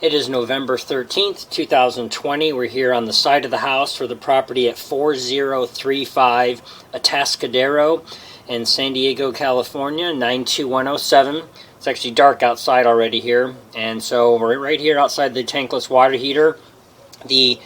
It is November 13th, 2020. We're here on the side of the house for the property at 4035 Atascadero in San Diego, California, 92107. It's actually dark outside already here. And so we're right here outside the tankless water heater. The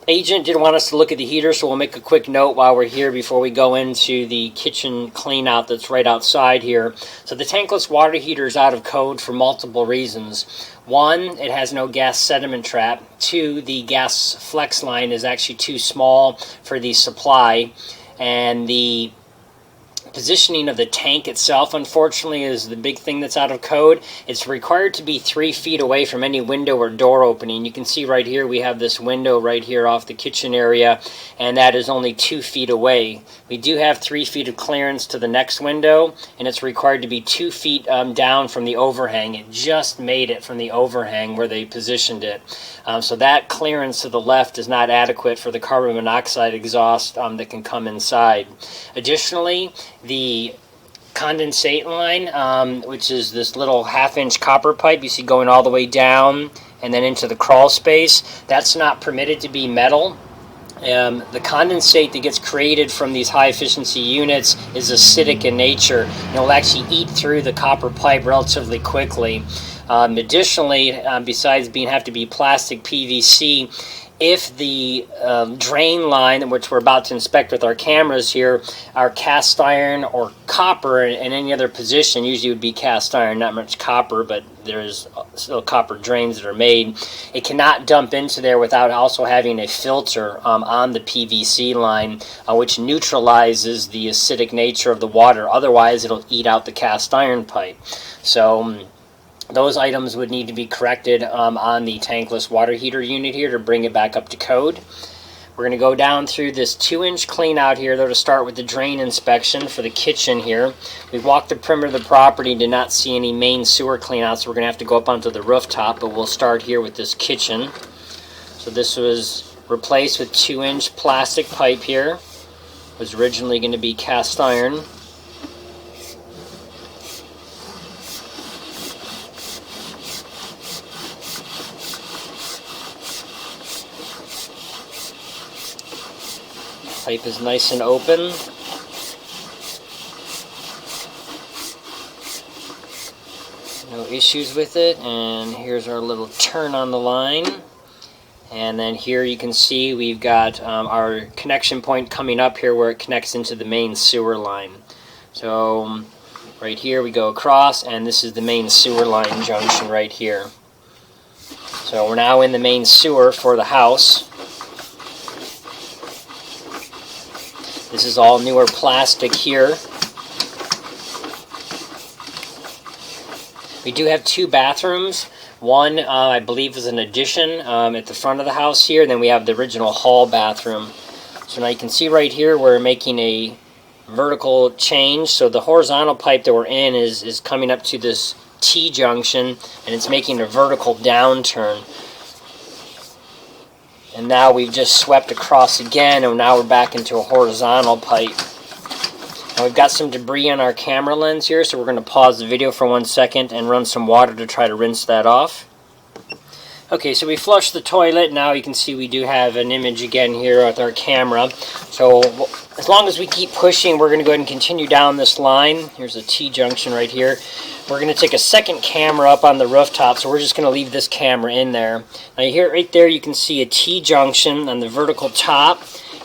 agent didn't want us to look at the heater, so we'll make a quick note while we're here before we go into the kitchen clean out that's right outside here. So the tankless water heater is out of code for multiple reasons. One, it has no gas sediment trap. Two, the gas flex line is actually too small for the supply. And the positioning of the tank itself, unfortunately, is the big thing that's out of code. It's required to be 3 feet away from any window or door opening. You can see right here we have this window right here off the kitchen area, and that is only 2 feet away. We do have 3 feet of clearance to the next window, and it's required to be 2 feet down from the overhang. It just made it from the overhang where they positioned it. So that clearance to the left is not adequate for the carbon monoxide exhaust that can come inside. Additionally, the condensate line, which is this little 1/2-inch copper pipe you see going all the way down and then into the crawl space, that's not permitted to be metal. The condensate that gets created from these high efficiency units is acidic in nature, and it will actually eat through the copper pipe relatively quickly. Additionally, besides have to be plastic PVC, if the drain line, which we're about to inspect with our cameras here, are cast iron or copper in any other position, usually would be cast iron, not much copper, but there's still copper drains that are made. It cannot dump into there without also having a filter on the PVC line, which neutralizes the acidic nature of the water. Otherwise, it'll eat out the cast iron pipe. So those items would need to be corrected on the tankless water heater unit here to bring it back up to code. We're going to go down through this 2-inch clean out here, though, to start with the drain inspection for the kitchen here. We walked the perimeter of the property, did not see any main sewer clean out, so we're going to have to go up onto the rooftop, but we'll start here with this kitchen. So this was replaced with 2-inch plastic pipe here. It was originally going to be cast iron. Pipe is nice and open. No issues with it. And here's our little turn on the line. And then here you can see we've got our connection point coming up here where it connects into the main sewer line. So right here we go across, and this is the main sewer line junction right here. So we're now in the main sewer for the house. This is all newer plastic here. We do have 2 bathrooms. One, I believe, is an addition at the front of the house here. And then we have the original hall bathroom. So now you can see right here we're making a vertical change. So the horizontal pipe that we're in is coming up to this T-junction, and it's making a vertical downturn. And now we've just swept across again, and now we're back into a horizontal pipe. Now we've got some debris on our camera lens here, so we're going to pause the video for 1 second and run some water to try to rinse that off. Okay, so we flushed the toilet. Now you can see we do have an image again here with our camera. So as long as we keep pushing, we're going to go ahead and continue down this line. Here's a T-junction right here. We're going to take a second camera up on the rooftop, so we're just going to leave this camera in there. Now here, right there, you can see a T-junction on the vertical top,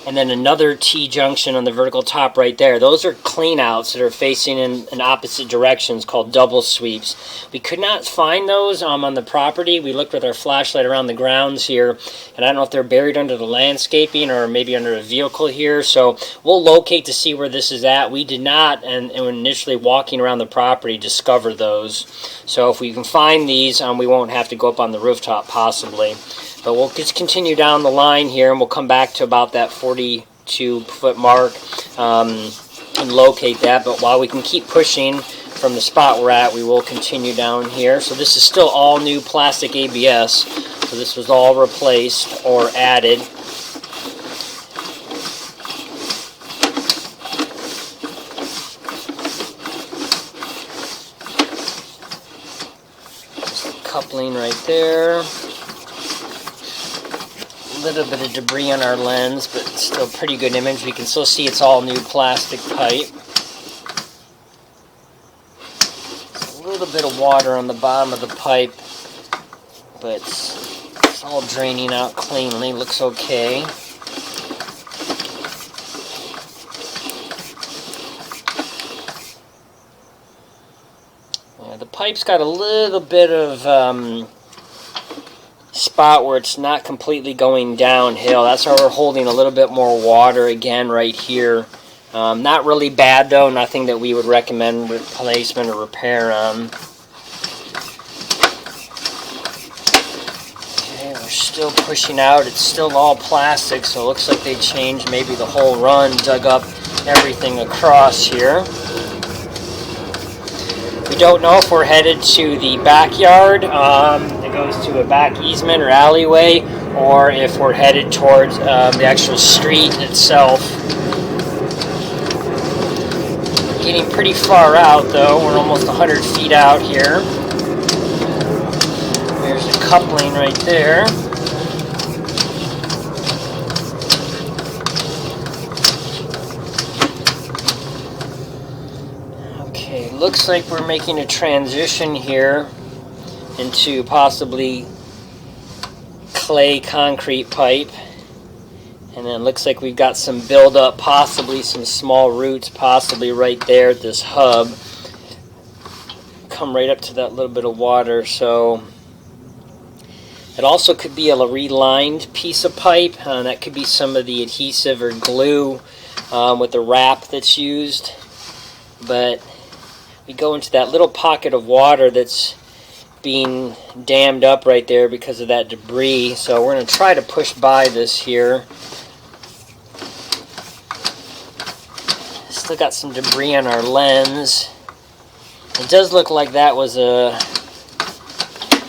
and then another T-junction on the vertical top right there. Those are cleanouts that are facing in opposite directions called double sweeps. We could not find those on the property. We looked with our flashlight around the grounds here, and I don't know if they're buried under the landscaping or maybe under a vehicle here, so we'll locate to see where this is at. We did not, and initially walking around the property, discover those. So if we can find these, we won't have to go up on the rooftop possibly. But we'll just continue down the line here, and we'll come back to about that 42-foot mark and locate that. But while we can keep pushing from the spot we're at, we will continue down here. So this is still all new plastic ABS. So this was all replaced or added. coupling right there. A little bit of debris on our lens, but still pretty good image. We can still see it's all new plastic pipe. A little bit of water on the bottom of the pipe, but it's all draining out cleanly. Looks okay. Yeah, the pipe's got a little bit of spot where it's not completely going downhill. That's why we're holding a little bit more water again right here. Not really bad though, nothing that we would recommend replacement or repair on. Okay, we're still pushing out. It's still all plastic, so it looks like they changed maybe the whole run, dug up everything across here. We don't know if we're headed to the backyard that goes to a back easement or alleyway, or if we're headed towards the actual street itself. We're getting pretty far out though. We're almost 100 feet out here. There's the coupling right there. Okay, looks like we're making a transition here into possibly clay concrete pipe, and then looks like we've got some buildup, possibly some small roots, possibly right there at this hub. Come right up to that little bit of water, so it also could be a relined piece of pipe. That could be some of the adhesive or glue with the wrap that's used, but we go into that little pocket of water that's being dammed up right there because of that debris. So we're going to try to push by this here. Still got some debris on our lens. It does look like that was a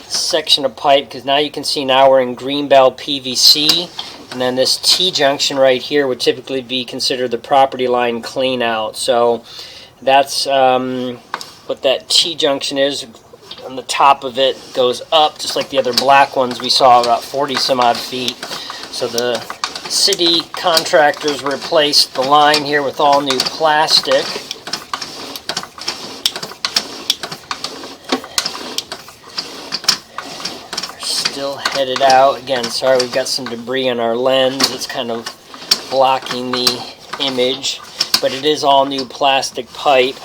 section of pipe, because now you can see now we're in Greenbelt PVC, and then this T-junction right here would typically be considered the property line clean out. So that's what that T-junction is. On the top of it goes up, just like the other black ones we saw, about 40 some odd feet. So the city contractors replaced the line here with all new plastic. We're still headed out. Again, sorry, we've got some debris on our lens. It's kind of blocking the image, but it is all new plastic pipe.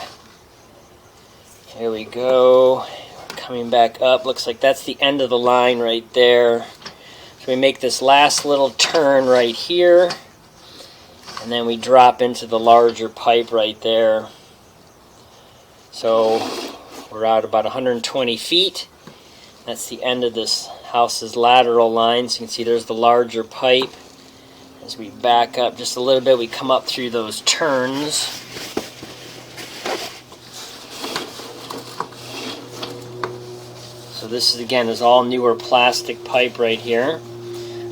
Here we go. Coming back up, looks like that's the end of the line right there. So we make this last little turn right here, and then we drop into the larger pipe right there. So we're out about 120 feet. That's the end of this house's lateral line. So you can see there's the larger pipe. As we back up just a little bit, we come up through those turns. So this is, again, is all newer plastic pipe right here.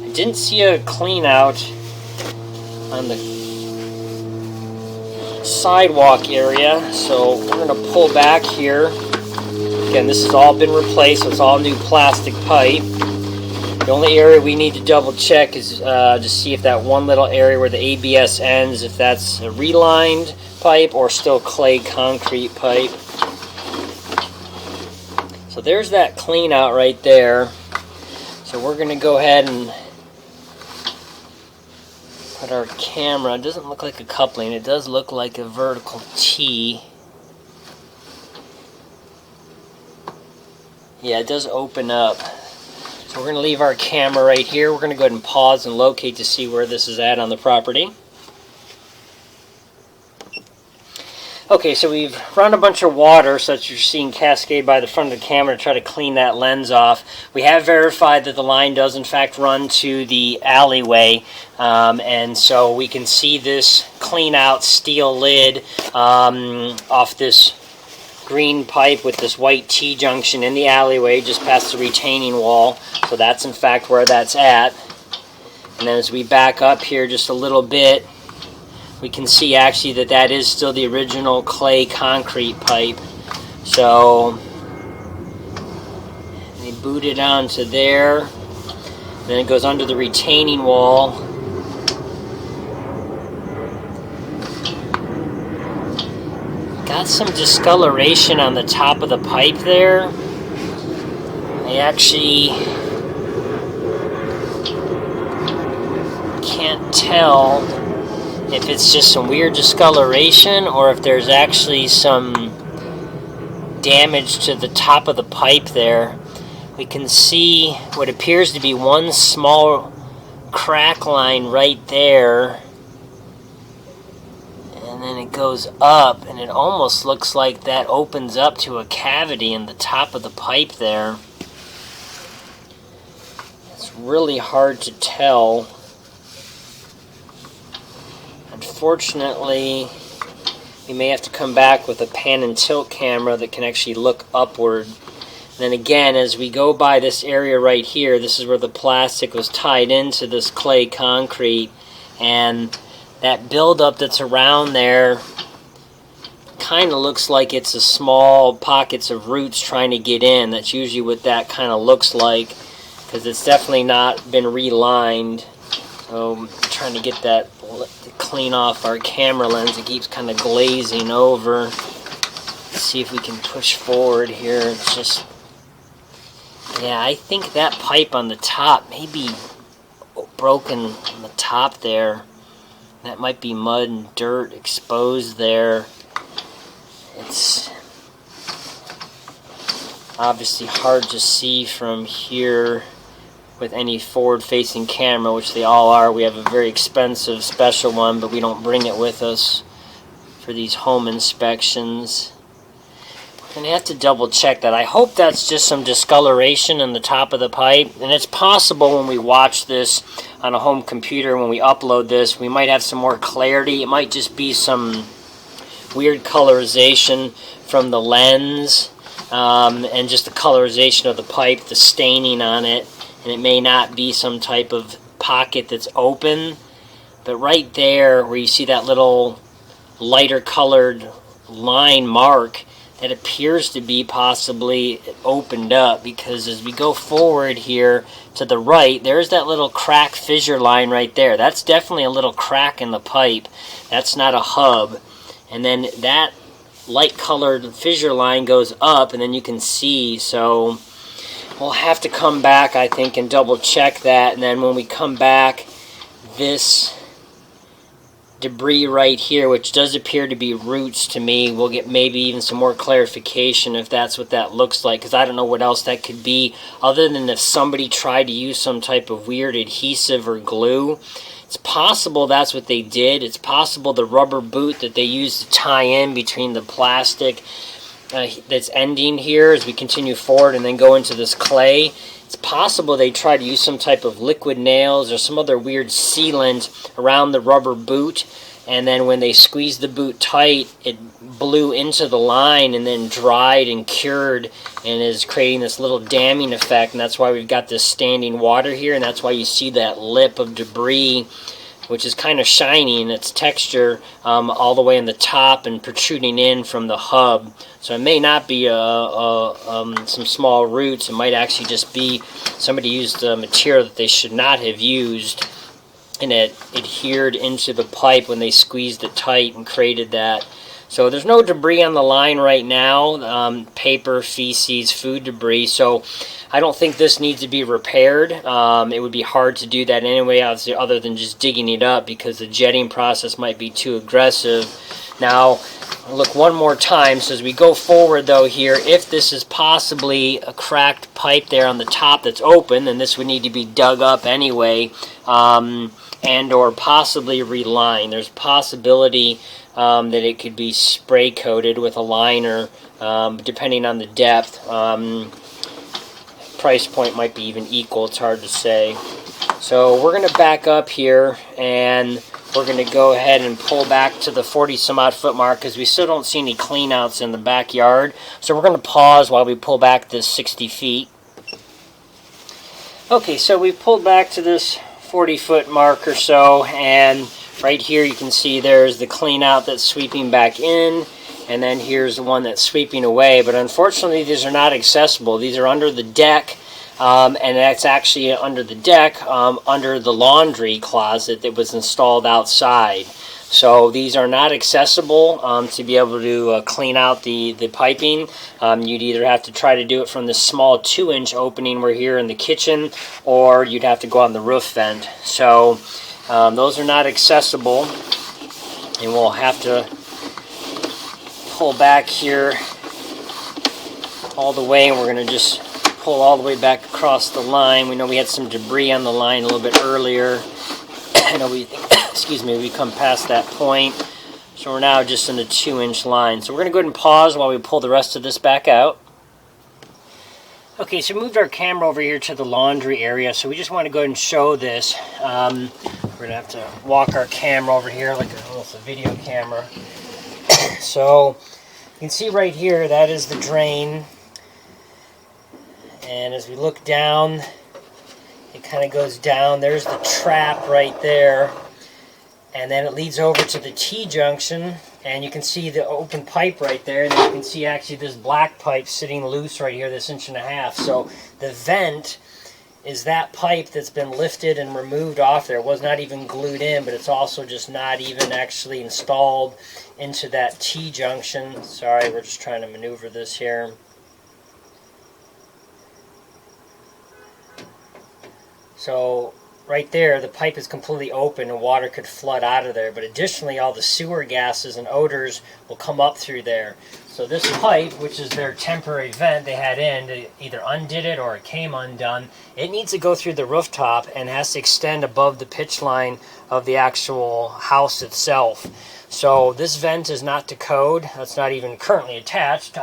I didn't see a clean out on the sidewalk area, so we're going to pull back here. Again, this has all been replaced, so it's all new plastic pipe. The only area we need to double check is to see if that one little area where the ABS ends, if that's a relined pipe or still clay concrete pipe. So there's that clean out right there. So we're going to go ahead and put our camera. It doesn't look like a coupling. It does look like a vertical T. Yeah, it does open up. So we're going to leave our camera right here. We're going to go ahead and pause and locate to see where this is at on the property. Okay, so we've run a bunch of water, so that you're seeing cascade by the front of the camera to try to clean that lens off. We have verified that the line does in fact run to the alleyway, and so we can see this clean out steel lid off this green pipe with this white T-junction in the alleyway just past the retaining wall. So that's in fact where that's at. And then as we back up here just a little bit, we can see actually that that is still the original clay concrete pipe. So They boot it onto there. Then it goes under the retaining wall. Got some discoloration on the top of the pipe there. I actually can't tell if it's just some weird discoloration or if there's actually some damage to the top of the pipe there. We can see what appears to be one small crack line right there, and then it goes up, and it almost looks like that opens up to a cavity in the top of the pipe there. It's really hard to tell. Unfortunately, we may have to come back with a pan and tilt camera that can actually look upward. Then again, as we go by this area right here, this is where the plastic was tied into this clay concrete, and that buildup that's around there kind of looks like it's a small pockets of roots trying to get in. That's usually what that kind of looks like, because it's definitely not been relined. So I'm trying to get that to clean off our camera lens. It keeps kind of glazing over. Let's see if we can push forward here. It's just, yeah, I think that pipe on the top may be broken on the top there. That might be mud and dirt exposed there. It's obviously hard to see from here with any forward-facing camera, which they all are. We have a very expensive special one, but we don't bring it with us for these home inspections. I'm going to have to double check that. I hope that's just some discoloration in the top of the pipe, and it's possible when we watch this on a home computer, when we upload this, we might have some more clarity. It might just be some weird colorization from the lens, and just the colorization of the pipe, the staining on it, and it may not be some type of pocket that's open. But right there where you see that little lighter colored line mark, that appears to be possibly opened up, because as we go forward here to the right, there's that little crack fissure line right there. That's definitely a little crack in the pipe. That's not a hub. And then that light colored fissure line goes up, and then you can see. So we'll have to come back, I think, and double check that. And then when we come back, this debris right here, which does appear to be roots to me, we'll get maybe even some more clarification if that's what that looks like, because I don't know what else that could be other than if somebody tried to use some type of weird adhesive or glue. It's possible that's what they did. It's possible the rubber boot that they used to tie in between the plastic that's ending here as we continue forward and then go into this clay, it's possible they tried to use some type of liquid nails or some other weird sealant around the rubber boot, and then when they squeezed the boot tight, it blew into the line and then dried and cured and is creating this little damming effect, and that's why we've got this standing water here, and that's why you see that lip of debris, which is kind of shiny in its texture, all the way in the top and protruding in from the hub. So it may not be some small roots. It might actually just be somebody used a material that they should not have used, and it adhered into the pipe when they squeezed it tight and created that. So there's no debris on the line right now, paper, feces, food debris, so I don't think this needs to be repaired. It would be hard to do that anyway, obviously, other than just digging it up, because the jetting process might be too aggressive. Now, look one more time. So as we go forward, though, here, if this is possibly a cracked pipe there on the top that's open, then this would need to be dug up anyway, and or possibly relined. There's a possibility that it could be spray coated with a liner, depending on the depth. Price point might be even equal, it's hard to say. So we're going to back up here, and we're going to go ahead and pull back to the 40 some odd foot mark, because we still don't see any clean outs in the backyard. So we're going to pause while we pull back this 60 feet. Okay, so we've pulled back to this 40 foot mark or so, and right here you can see there's the clean out that's sweeping back in, and then here's the one that's sweeping away. But unfortunately, these are not accessible. These are under the deck, and that's actually under the deck, under the laundry closet that was installed outside. So these are not accessible to be able to clean out the piping. You'd either have to try to do it from this small 2-inch opening we're here in the kitchen, or you'd have to go on the roof vent. So those are not accessible, and we'll have to pull back here all the way, and we're going to just pull all the way back across the line. We know we had some debris on the line a little bit earlier. I know we come past that point, so we're now just in the 2-inch line. So we're going to go ahead and pause while we pull the rest of this back out. Okay, so we moved our camera over here to the laundry area, so we just want to go ahead and show this. We're going to have to walk our camera over here like almost a video camera. So you can see right here, that is the drain. And as we look down, it kind of goes down. There's the trap right there. And then it leads over to the T-junction. And you can see the open pipe right there. And then you can see actually this black pipe sitting loose right here, this 1.5 inches. So the vent is that pipe that's been lifted and removed off there. It was not even glued in, but it's also just not even actually installed into that T-junction. Sorry, we're just trying to maneuver this here. So right there, the pipe is completely open and water could flood out of there. But additionally, all the sewer gases and odors will come up through there. So this pipe, which is their temporary vent they had in, they either undid it or it came undone. It needs to go through the rooftop and has to extend above the pitch line of the actual house itself. So this vent is not to code. That's not even currently attached.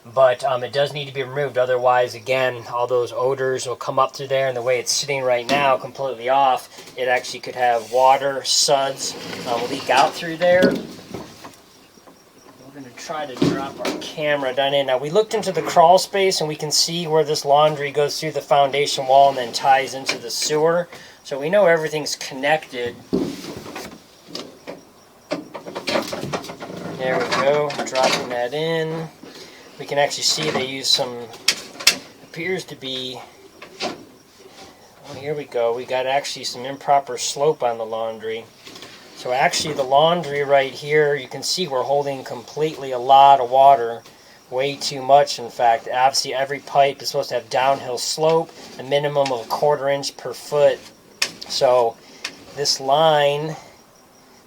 But it does need to be removed. Otherwise, again, all those odors will come up through there. And the way it's sitting right now, completely off, it actually could have water, suds leak out through there. We're going to try to drop our camera down in. Now, we looked into the crawl space, and we can see where this laundry goes through the foundation wall and then ties into the sewer. So we know everything's connected. There we go, dropping that in. We can actually see they use some, appears to be, oh, here we go. We got actually some improper slope on the laundry. So actually the laundry right here, you can see we're holding completely a lot of water, way too much in fact. Obviously every pipe is supposed to have downhill slope, a minimum of 1/4 inch per foot. So this line,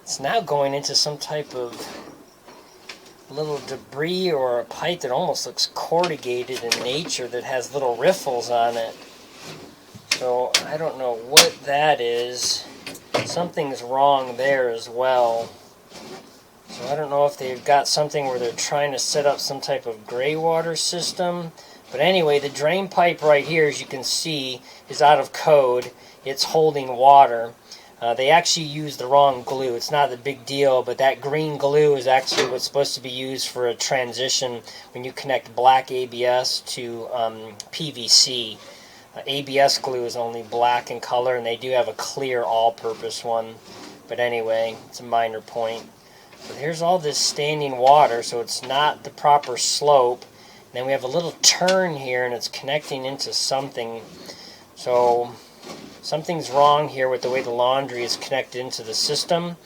it's now going into some type of little debris or a pipe that almost looks corrugated in nature that has little riffles on it. So I don't know what that is. Something's wrong there as well. So I don't know if they've got something where they're trying to set up some type of gray water system. But anyway, the drain pipe right here, as you can see, is out of code. It's holding water. They actually used the wrong glue. It's not a big deal, but that green glue is actually what's supposed to be used for a transition when you connect black ABS to PVC. ABS glue is only black in color, and they do have a clear all-purpose one. But anyway, it's a minor point. So here's all this standing water, so it's not the proper slope. And then we have a little turn here, and it's connecting into something. So something's wrong here with the way the laundry is connected into the system.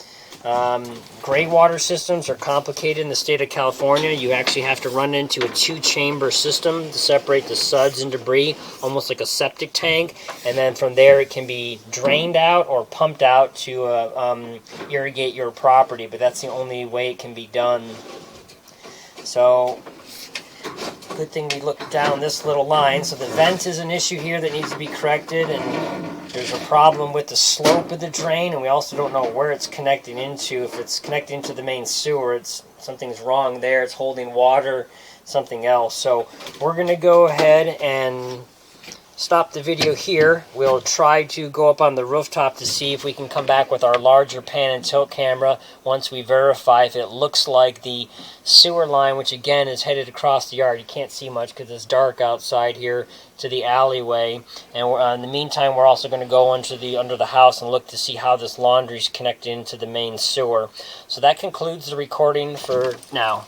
Gray water systems are complicated in the state of California. You actually have to run into a 2-chamber system to separate the suds and debris, almost like a septic tank. And then from there it can be drained out or pumped out to irrigate your property. But that's the only way it can be done. So good thing we looked down this little line. So the vent is an issue here that needs to be corrected, and there's a problem with the slope of the drain, and we also don't know where it's connecting into. If it's connecting to the main sewer, something's wrong there. It's holding water, something else. So we're going to go ahead and stop the video here. We'll try to go up on the rooftop to see if we can come back with our larger pan and tilt camera once we verify if it looks like the sewer line, which again is headed across the yard. You can't see much because it's dark outside here, to the alleyway. And in the meantime, we're also going to go under the house and look to see how this laundry is connected into the main sewer. So that concludes the recording for now.